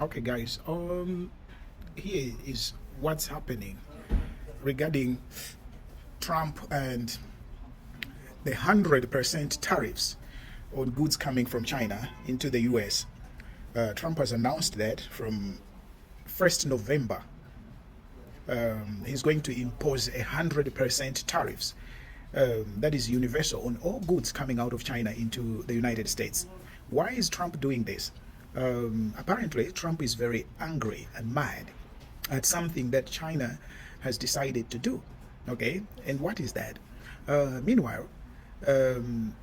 Okay, guys. Here is what's happening regarding Trump and the 100% tariffs on goods coming from China into the U.S. Trump has announced that from 1st November, he's going to impose 100% tariffs. That is universal on all goods coming out of China into the United States. Why is Trump doing this? Apparently, Trump is very angry and mad at something that China has decided to do. Okay, and what is that? Meanwhile, um,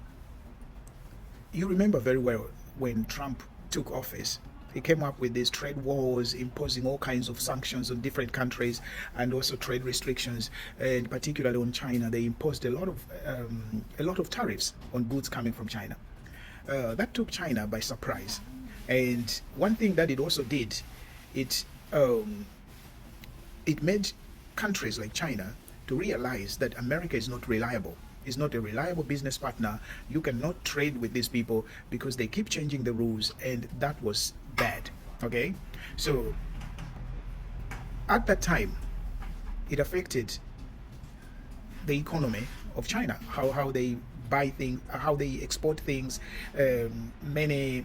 you remember very well when Trump took office. He came up with these trade wars, imposing all kinds of sanctions on different countries and also trade restrictions, and particularly on China. They imposed a lot of tariffs on goods coming from China. That took China by surprise. And one thing that it also did, it um, it made countries like China to realize that America is not reliable. Is not a reliable business partner. You cannot trade with these people because they keep changing the rules, and that was bad. Okay, so at that time, it affected the economy of China, how they buy things, how they export things. Many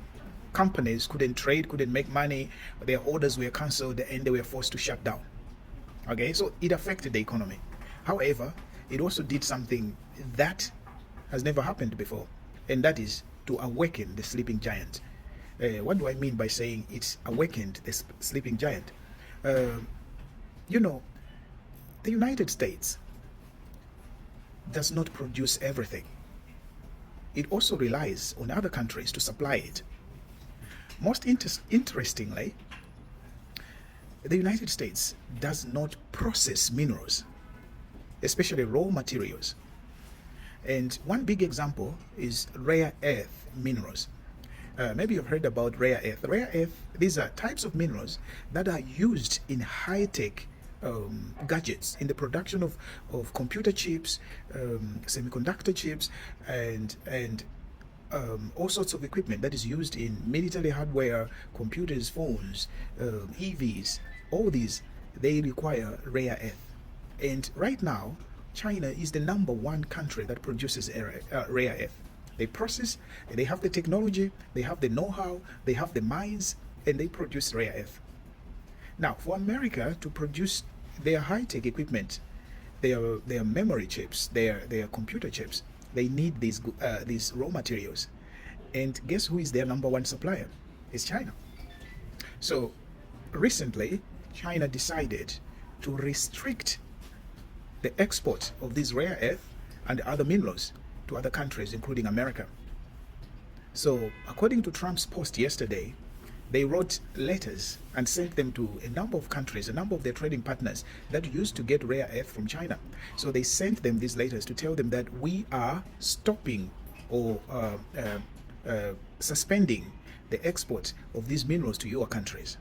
companies couldn't trade, couldn't make money. Their orders were cancelled, and they were forced to shut down. Okay, so it affected the economy. However, it also did something that has never happened before, and that is to awaken the sleeping giant. What do I mean by saying it's awakened the sleeping giant? Uh, you know, the United States does not produce everything. It also relies on other countries to supply it. Most interestingly, the United States does not process minerals, especially raw materials. And one big example is rare earth minerals. Maybe you've heard about rare earth. Rare earth, these are types of minerals that are used in high-tech gadgets, in the production of computer chips, semiconductor chips, and all sorts of equipment that is used in military hardware, computers, phones, EVs. All these, they require rare earth. And right now, China is the #1 country that produces rare earth. They process, they have the technology, they have the know-how, they have the mines, and they produce rare earth. Now, for America to produce their high-tech equipment, their memory chips, their computer chips, they need these raw materials. And guess who is their #1 supplier? It's China. So recently, China decided to restrict the export of these rare earth and other minerals to other countries, including America. So, according to Trump's post yesterday, they wrote letters and sent them to a number of countries, a number of their trading partners that used to get rare earth from China. So they sent them these letters to tell them that we are stopping or suspending the export of these minerals to your countries.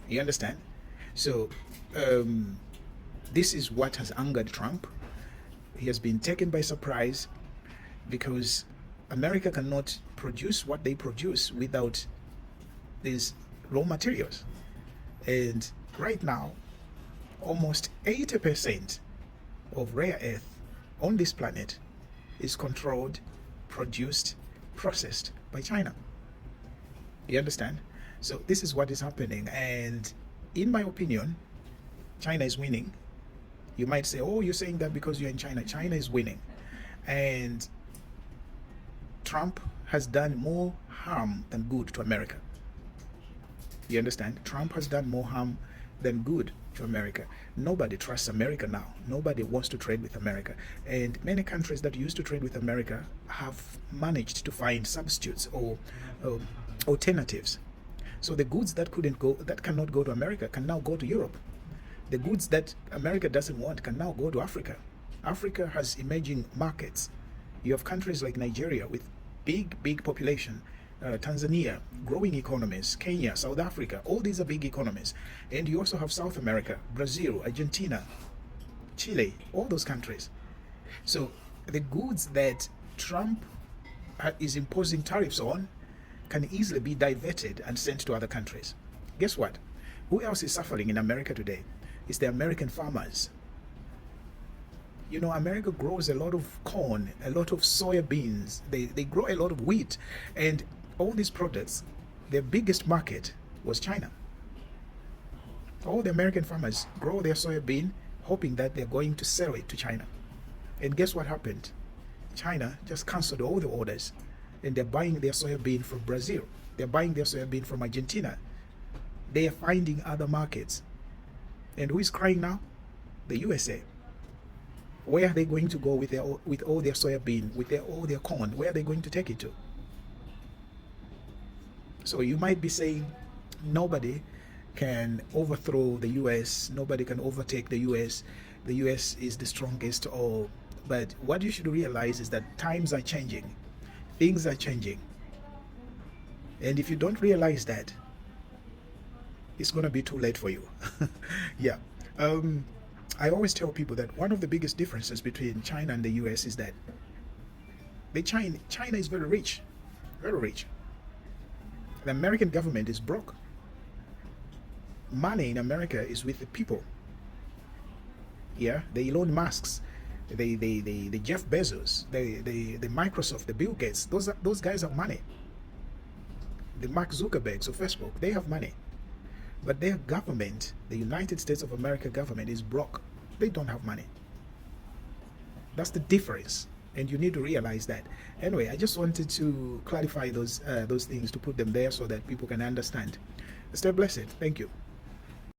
You understand? So this is what has angered Trump. He has been taken by surprise because America cannot produce what they produce without these raw materials. And right now, almost 80% of rare earth on this planet is controlled, produced, processed by China. You understand? So this is what is happening. And in my opinion, China is winning. You might say, oh, you're saying that because you're in China. China is winning. And Trump has done more harm than good to America. You understand? Trump has done more harm than good to America. Nobody trusts America now. Nobody wants to trade with America. And many countries that used to trade with America have managed to find substitutes or alternatives. So the goods that cannot go to America can now go to Europe. The goods that America doesn't want can now go to Africa. Africa has emerging markets. You have countries like Nigeria with big population, Tanzania, growing economies, Kenya, South Africa, all these are big economies. And you also have South America, Brazil, Argentina, Chile, all those countries. So the goods that Trump is imposing tariffs on, can easily be diverted and sent to other countries. Guess what? Who else is suffering in America today? It's the American farmers. You know, America grows a lot of corn, a lot of soya beans. They grow a lot of wheat. And all these products, their biggest market was China. All the American farmers grow their soya bean hoping that they're going to sell it to China. And guess what happened? China just canceled all the orders. And they're buying their soya bean from Brazil. They're buying their soya bean from Argentina. They are finding other markets. And who is crying now? The USA. Where are they going to go with all their soya bean, with all their corn? Where are they going to take it to? So you might be saying, nobody can overthrow the US, nobody can overtake the US. The US is the strongest. But what you should realize is that times are changing, things are changing. And if you don't realize that, it's going to be too late for you. Yeah. I always tell people that one of the biggest differences between China and the US is that China is very rich, very rich. The American government is broke. Money in America is with the people. Yeah, the Elon Musks, the Jeff Bezos, the Microsoft, the Bill Gates, those guys have money. The Mark Zuckerbergs of Facebook, they have money. But their government, the United States of America government, is broke. They don't have money. That's the difference, and you need to realize that. Anyway, I just wanted to clarify those things, to put them there so that people can understand. Stay blessed. Thank you.